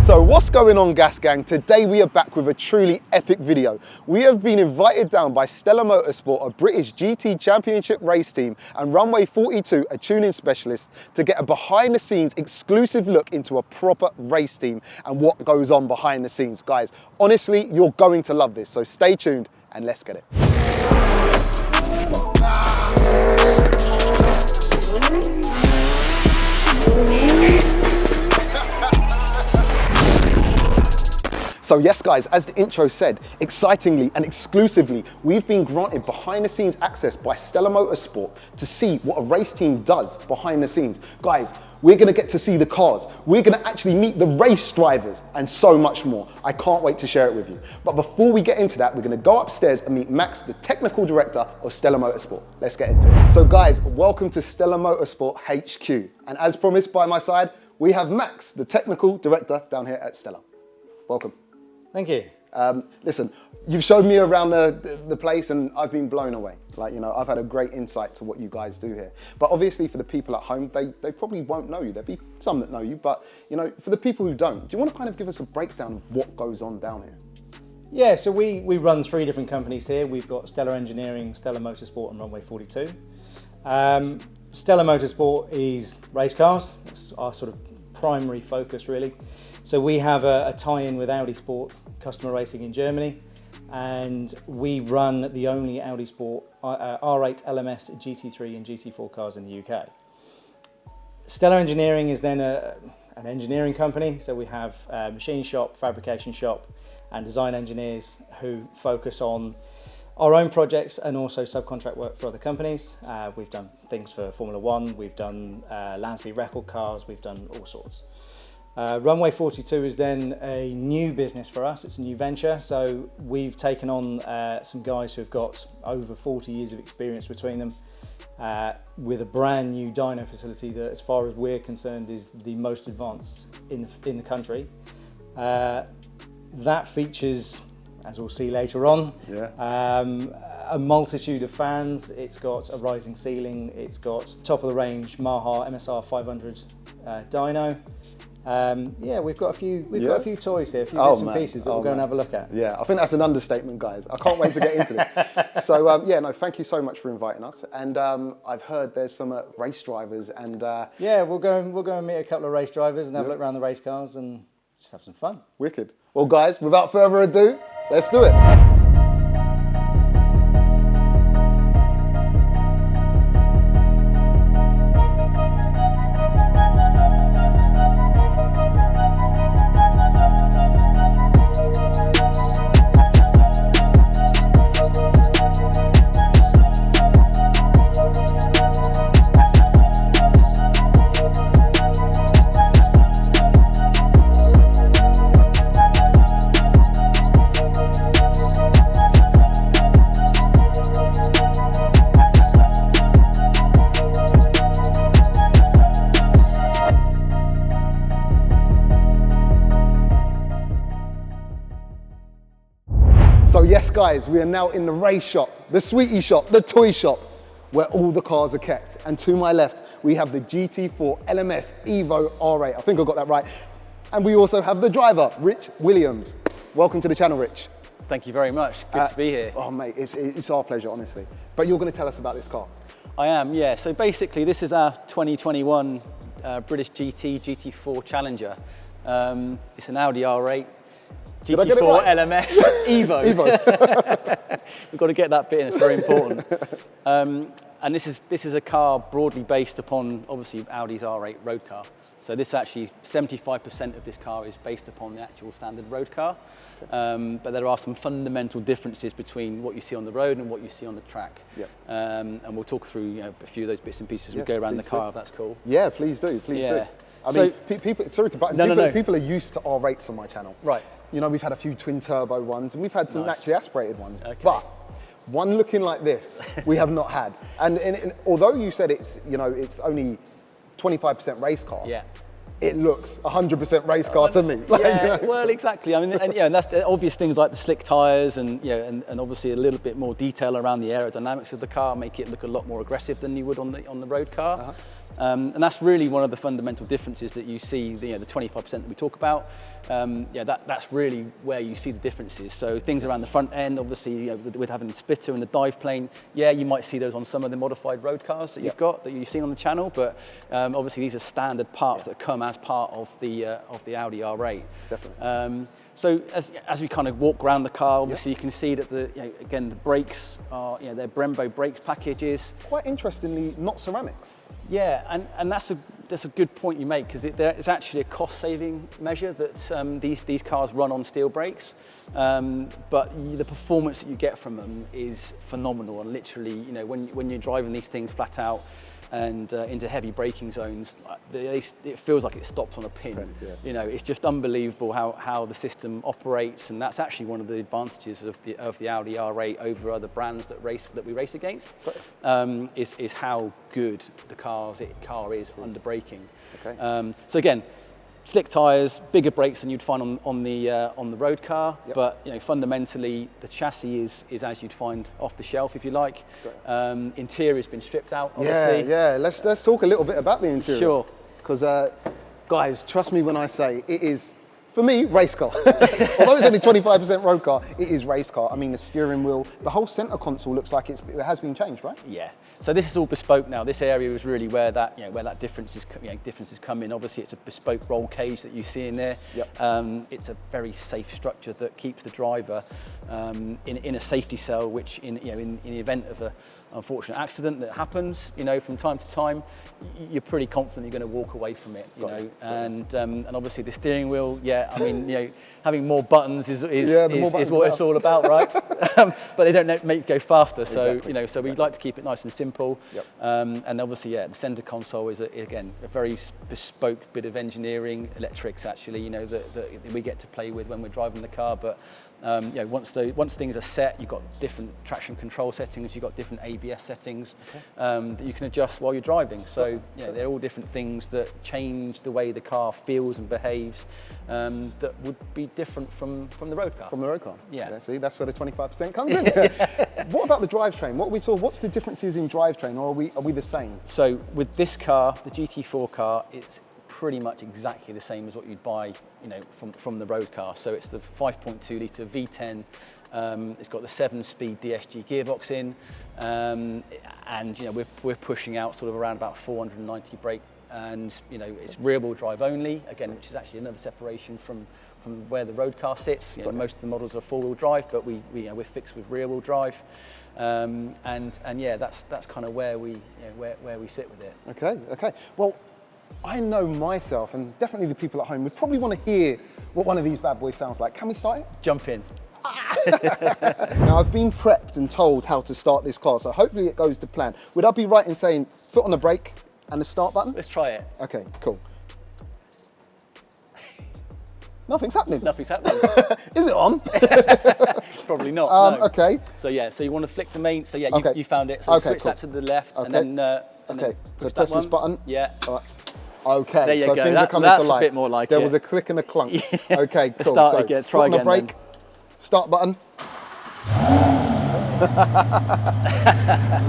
So what's going on, Gas Gang? Today we are back with a truly epic video. We have been invited down by StellerMotorsport, a British GT Championship race team, and Runway 42, a tuning specialist, to get a behind the scenes exclusive look into a proper race team and what goes on behind the scenes. Guys, honestly, you're going to love this, so stay tuned and let's get it. So yes guys, as the intro said, excitingly and exclusively, we've been granted behind the scenes access by StellerMotorsport to see what a race team does behind the scenes. Guys, we're gonna get to see the cars, we're gonna actually meet the race drivers and so much more. I can't wait to share it with you. But before we get into that, we're gonna go upstairs and meet Max, the technical director of StellerMotorsport. Let's get into it. So guys, welcome to StellerMotorsport HQ. And as promised by my side, we have Max, the technical director down here at Stellar. Welcome. Thank you. Listen, you've showed me around the place and I've been blown away. Like, you know, I've had a great insight to what you guys do here. But obviously for the people at home, they probably won't know you. There'll be some that know you, but you know, for the people who don't, do you want to kind of give us a breakdown of what goes on down here? Yeah, so we run three different companies here. We've got Stellar Engineering, Stellar Motorsport and Runway 42. Stellar Motorsport is race cars. It's our sort of primary focus really. So we have a tie-in with Audi Sport Customer Racing in Germany, and we run the only Audi Sport R8 Lms Gt3 and Gt4 cars in the UK. Stellar Engineering is then an engineering company, so we have a machine shop, fabrication shop and design engineers who focus on our own projects and also subcontract work for other companies. We've done things for Formula One, we've done Lansby record cars, we've done all sorts. Runway 42 is then a new business for us, it's a new venture, so we've taken on some guys who've got over 40 years of experience between them with a brand new dyno facility that, as far as we're concerned, is the most advanced in the country. That features, as we'll see later on, a multitude of fans. It's got a rising ceiling, it's got top of the range Maha MSR 500 dyno. Yeah, we've got a few toys here, a few bits and pieces that we'll go and have a look at. Yeah, I think that's an understatement, guys. I can't wait to get into this. So yeah, no, thank you so much for inviting us. And I've heard there's some race drivers and yeah, we'll go and meet a couple of race drivers and have a look around the race cars and just have some fun. Wicked. Well guys, without further ado, let's do it. So yes guys, we are now in the race shop, the sweetie shop, the toy shop, where all the cars are kept. And to my left, we have the Gt3 Lms Evo R8. I think I got that right. And we also have the driver, Rich Williams. Welcome to the channel, Rich. Thank you very much, good to be here. Oh mate, it's our pleasure, honestly. But you're gonna tell us about this car. I am, yeah. So basically this is our 2021 British Gt4 Challenger. It's an Audi R8 Gt3 Lms Evo. We've got to get that bit in, it's very important. And this is a car broadly based upon, obviously, Audi's R8 road car. So this actually, 75% of this car is based upon the actual standard road car. But there are some fundamental differences between what you see on the road and what you see on the track. Yep. And we'll talk through a few of those bits and pieces as we go around the car, if that's cool. Yeah, please do, please do. I mean, people, sorry to butt, people are used to R8s on my channel. Right. You know, we've had a few twin turbo ones and we've had some naturally aspirated ones. Okay. But one looking like this, we have not had. And although you said it's, you know, it's only 25% race car, it looks 100% race car to me. Like, yeah, you know, well, exactly. I mean, and that's the obvious things like the slick tyres and, and obviously a little bit more detail around the aerodynamics of the car make it look a lot more aggressive than you would on the road car. And that's really one of the fundamental differences that you see, the 25% that we talk about. That's really where you see the differences. So things around the front end, obviously, with having the splitter and the dive plane, yeah, you might see those on some of the modified road cars that you've got, that you've seen on the channel, but obviously these are standard parts that come as part of the Audi R8. Definitely. So as we kind of walk around the car, obviously you can see that again, the brakes are, they're Brembo brakes packages. Quite interestingly, not ceramics. Yeah, and that's a good point you make, because it's actually a cost-saving measure that these cars run on steel brakes, but the performance that you get from them is phenomenal. And literally, when you're driving these things flat out and into heavy braking zones, it feels like it stops on a pin. It's just unbelievable how the system operates, and that's actually one of the advantages of the Audi R8 over other brands that we race against, is how good the car is under braking. So again, slick tyres, bigger brakes than you'd find on the road car, but fundamentally the chassis is as you'd find off the shelf, if you like. Interior's been stripped out, obviously. Yeah. Let's talk a little bit about the interior. Sure. Because guys, trust me when I say it is, for me, race car. Although it's only 25% road car, it is race car. I mean, the steering wheel, the whole center console looks like it has been changed, right? Yeah. So this is all bespoke now. This area is really where that differences come in. Obviously, it's a bespoke roll cage that you see in there. It's a very safe structure that keeps the driver in a safety cell, which in the event of an unfortunate accident that happens, from time to time, you're pretty confident you're going to walk away from it. And obviously the steering wheel, I mean, having more buttons is what it's all about, right? But they don't make you go faster. So so we'd like to keep it nice and simple. And obviously, the center console is again a very bespoke bit of engineering, electrics actually, that we get to play with when we're driving the car. But once things are set, you've got different traction control settings, you've got different ABS settings that you can adjust while you're driving. So they're all different things that change the way the car feels and behaves, that would be different from the road car. From the road car. Yeah. See, that's where the 25% comes in. What about the drivetrain? What's the differences in drivetrain, or are we the same? So with this car, the GT4 car, it's pretty much exactly the same as what you'd buy, from the road car. So it's the 5.2 litre V10. It's got the 7-speed DSG gearbox in, and we're pushing out sort of around about 490 brake, and it's rear-wheel drive only. Again, which is actually another separation from where the road car sits. Most of the models are 4-wheel drive, but we're fixed with rear-wheel drive. And that's kind of where we sit with it. Okay. Well, I know myself, and definitely the people at home, would probably want to hear what one of these bad boys sounds like. Can we start it? Jump in. Now, I've been prepped and told how to start this car, so hopefully it goes to plan. Would I be right in saying foot on the brake and the start button? Let's try it. Okay, cool. Nothing's happening. Nothing's happening. Is it on? Probably not. No. Okay. So so you want to flick the main. So you found it. So switch that to the left, and then so press this button. Yeah. All right. Okay. There you so go. Things are coming That's to light. a bit more like there it. was a click and a clunk. Okay, cool. Start so again. Try foot on the again. brake. Start button.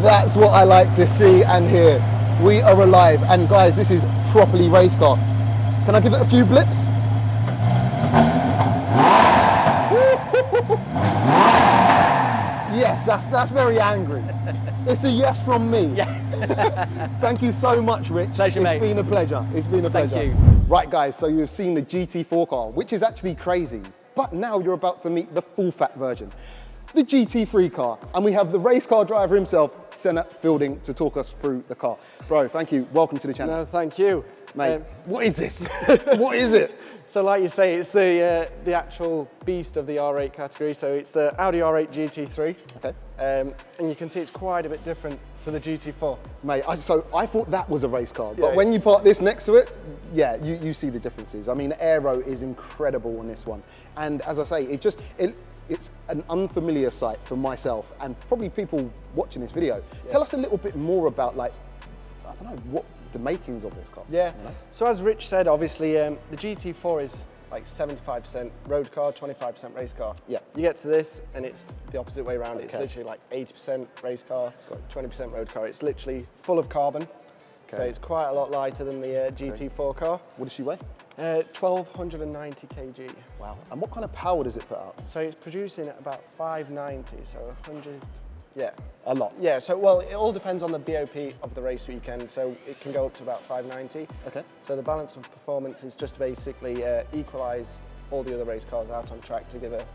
That's what I like to see and hear. We are alive, and guys, this is properly race car. Can I give it a few blips? Yes, that's very angry. It's a yes from me. Thank you so much, Rich. Pleasure, mate. It's been a pleasure. It's been a pleasure. Thank you. Right, guys, so you've seen the GT4 car, which is actually crazy. But now you're about to meet the full-fat version, the GT3 car. And we have the race car driver himself, Senna Fielding, to talk us through the car. Bro, thank you. Welcome to the channel. No, thank you. Mate, what is this? What is it? So like you say, it's the actual beast of the R8 category. So it's the Audi R8 Gt3. Okay. And you can see it's quite a bit different to the GT4. Mate, so I thought that was a race car, but Yeah. when you park this next to it, yeah, you see the differences. I mean, the aero is incredible on this one. And as I say, it's an unfamiliar sight for myself and probably people watching this video. Yeah. Tell us a little bit more about, like, I don't know, what the makings of this car. Yeah. You know? So as Rich said, obviously the GT4 is like 75% road car, 25% race car. Yeah. You get to this and it's the opposite way around. It's Okay. literally like 80% race car, 20% road car. It's literally full of carbon. So it's quite a lot lighter than the GT4 car. What does she weigh? 1290 kg. Wow. And what kind of power does it put out? So it's producing at about 590, so 100, yeah. A lot. Yeah, so well, it all depends on the BOP of the race weekend, so it can go up to about 590. Okay. So the balance of performance is just basically equalise all the other race cars out on track to give a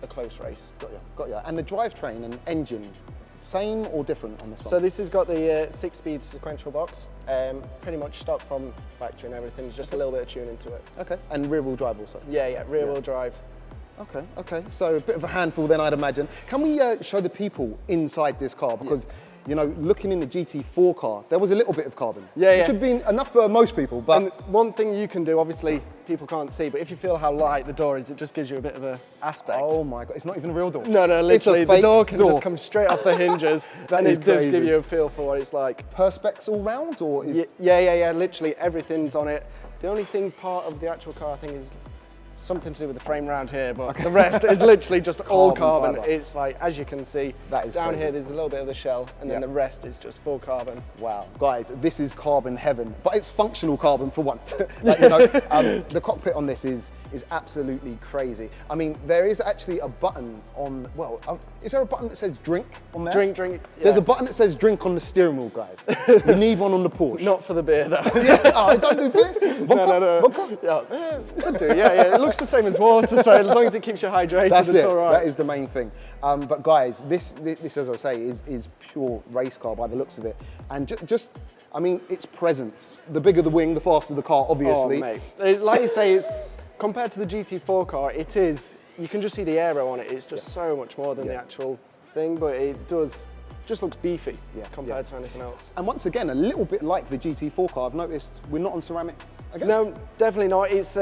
close race. Got ya. And the drivetrain and engine, same or different on this one? So this has got the 6-speed sequential box, pretty much stock from factory and everything, just a little bit of tuning to it. Okay, and rear-wheel drive also? Yeah, rear-wheel drive. Okay, so a bit of a handful then, I'd imagine. Can we show the people inside this car? Because, you know, looking in the GT4 car, there was a little bit of carbon. Yeah, which would be enough for most people, but... And one thing you can do, obviously, people can't see, but if you feel how light the door is, it just gives you a bit of a aspect. Oh my God, it's not even a real door. No, literally, the door can just come straight off the hinges, and it does give you a feel for what it's like. Perspex all round, or is... Yeah, literally everything's on it. The only thing part of the actual car, I think, is something to do with the frame round here, but the rest is literally just all carbon. Fiber. It's like, as you can see, that is down crazy. here there's a little bit of the shell, and then the rest is just full carbon. Wow, guys, this is carbon heaven, but it's functional carbon for once. Like, you know, the cockpit on this is absolutely crazy. I mean, there is actually a button on, well, is there a button that says drink on there? Drink. Yeah. There's a button that says drink on the steering wheel, guys. We need one on the Porsche. Not for the beer, though. I don't do beer. No. Yeah, could do. Yeah. It looks the same as water, so as long as it keeps you hydrated, it's all right. That is the main thing. But guys, this, as I say, is pure race car by the looks of it, and just. I mean, its presence. The bigger the wing, the faster the car, obviously. Oh, mate. Like you say, it's compared to the GT4 car, it is, you can just see the aero on it. It's just so much more than the actual thing, but it just looks beefy compared to anything else. And once again, a little bit like the GT4 car, I've noticed we're not on ceramics again. No, definitely not. It's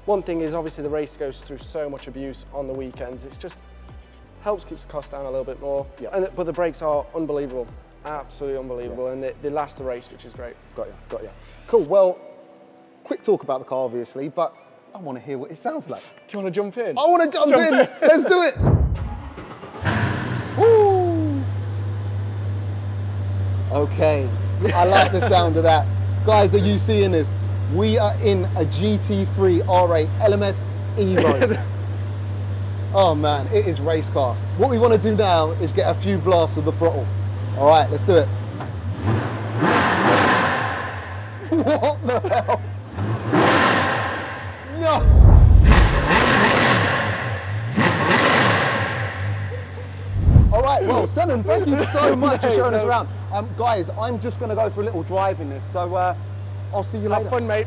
one thing is obviously the race goes through so much abuse on the weekends. It's just helps keeps the cost down a little bit more. Yeah. But the brakes are unbelievable. Absolutely unbelievable, and they last the race, which is great. Got you. Cool, well, quick talk about the car, obviously, but I want to hear what it sounds like. Do you want to jump in? I want to jump in. Let's do it. Woo. Okay, I like the sound of that. Guys, are you seeing this? We are in a GT3 R8 Lms Evo. Oh man, it is race car. What we want to do now is get a few blasts of the throttle. All right, let's do it. What the hell? No! All right, well, Senan, thank you so much for showing us around. Guys, I'm just going to go for a little drive in this, so I'll see you later. Have fun, mate.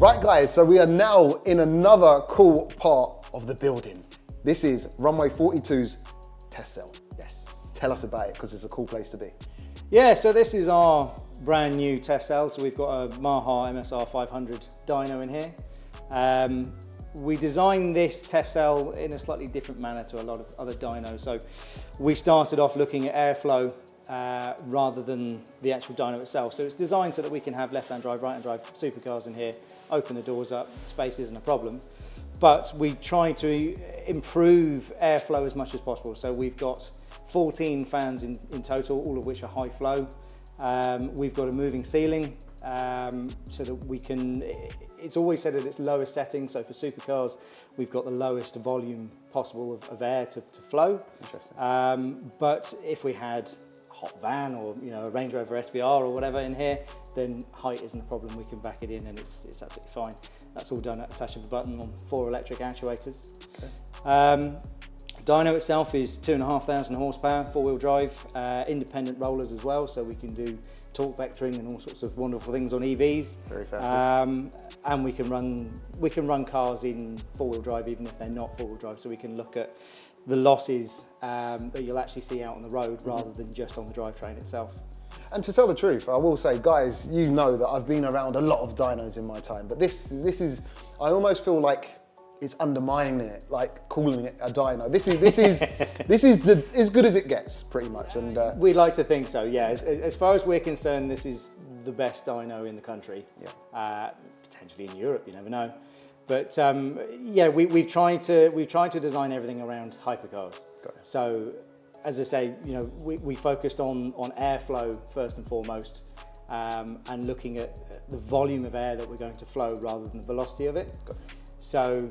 Right, guys, so we are now in another cool part of the building. This is Runway 42's test cell. Yes. Tell us about it, because it's a cool place to be. Yeah, so this is our brand new test cell. So we've got a Maha MSR 500 dyno in here. We designed this test cell in a slightly different manner to a lot of other dynos. So we started off looking at airflow rather than the actual dyno itself. So it's designed so that we can have left-hand drive, right-hand drive supercars in here, open the doors up, space isn't a problem. But we try to improve airflow as much as possible. So we've got 14 fans in total, all of which are high flow. We've got a moving ceiling so that we can, it's always said at its lowest setting. So for supercars, we've got the lowest volume possible of air to flow. Interesting. But if we had a hot van or a Range Rover SVR or whatever in here, then height isn't a problem. We can back it in and it's absolutely fine. That's all done at a touch of a button on 4 electric actuators. Okay. Dyno itself is 2,500 horsepower, 4-wheel drive, independent rollers as well, so we can do torque vectoring and all sorts of wonderful things on EVs. Very fast. And we can run cars in 4-wheel drive even if they're not 4-wheel drive, so we can look at the losses that you'll actually see out on the road rather than just on the drivetrain itself. And to tell the truth, I will say, guys, you know that I've been around a lot of dynos in my time, but this is, I almost feel like it's undermining it, like calling it a dyno. This is as good as it gets, pretty much. And we'd like to think so, yeah. As far as we're concerned, this is the best dyno in the country. Yeah. Potentially in Europe, you never know. But yeah, we've tried to design everything around hypercars. Got it. So, as I say, we focused on airflow first and foremost. and looking at the volume of air that we're going to flow rather than the velocity of it. So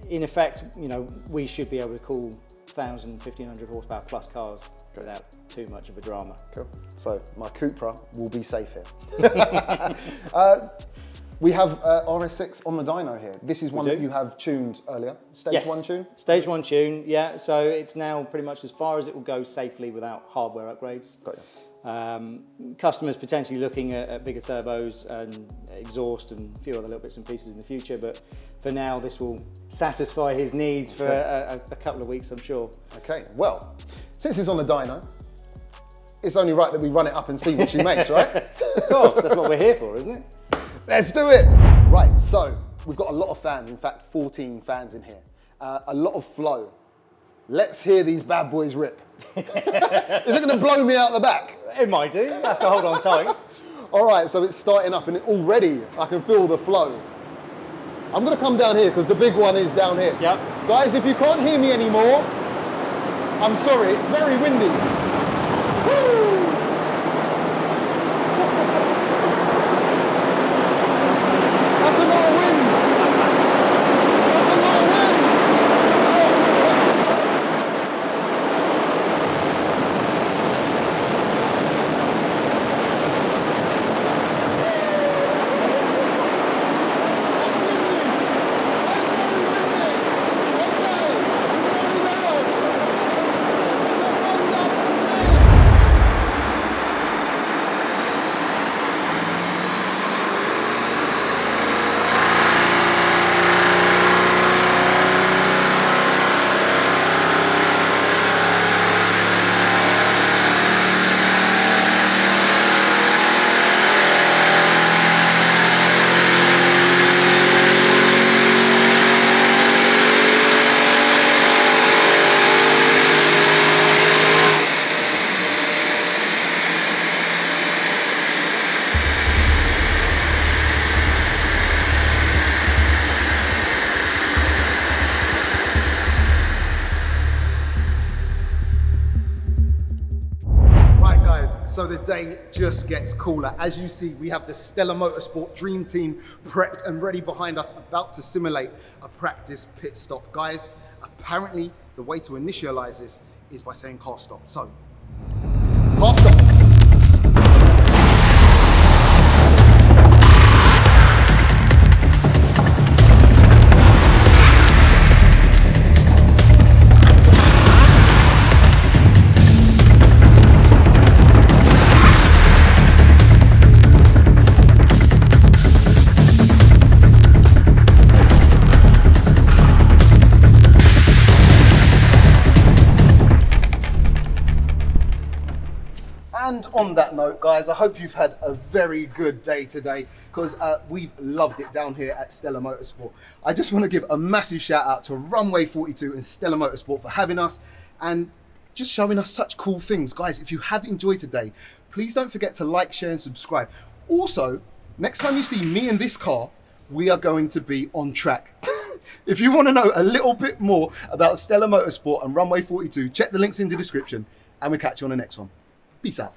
in effect, you know, we should be able to cool 1,000, 1,500 horsepower plus cars without too much of a drama. Cool. So my Cupra will be safe here. We have RS6 on the dyno here. This is one that you have tuned earlier. Stage 1 tune? Stage 1 tune, yeah. So it's now pretty much as far as it will go safely without hardware upgrades. Got you. Customers potentially looking at bigger turbos and exhaust and a few other little bits and pieces in the future, but for now this will satisfy his needs for a couple of weeks, I'm sure. Okay, well, since it's on the dyno, it's only right that we run it up and see what she makes, right? Of course, that's what we're here for, isn't it? Let's do it! Right, so we've got a lot of fans, in fact 14 fans in here. A lot of flow. Let's hear these bad boys rip. Is it going to blow me out the back? It might do, you have to hold on tight. All right, so it's starting up and already I can feel the flow. I'm going to come down here because the big one is down here. Yep. Guys, if you can't hear me anymore, I'm sorry, it's very windy. Woo! That's a lot of wind. That's a lot of wind. So the day just gets cooler. As you see, we have the StellerMotorsport Dream Team prepped and ready behind us, about to simulate a practice pit stop. Guys, apparently the way to initialize this is by saying car stop. So, car stop. And on that note, guys, I hope you've had a very good day today, because we've loved it down here at StellerMotorsport. I just want to give a massive shout out to Runway 42 and StellerMotorsport for having us and just showing us such cool things. Guys, if you have enjoyed today, please don't forget to like, share and subscribe. Also, next time you see me in this car, we are going to be on track. If you want to know a little bit more about StellerMotorsport and Runway 42, check the links in the description and we'll catch you on the next one. Peace out.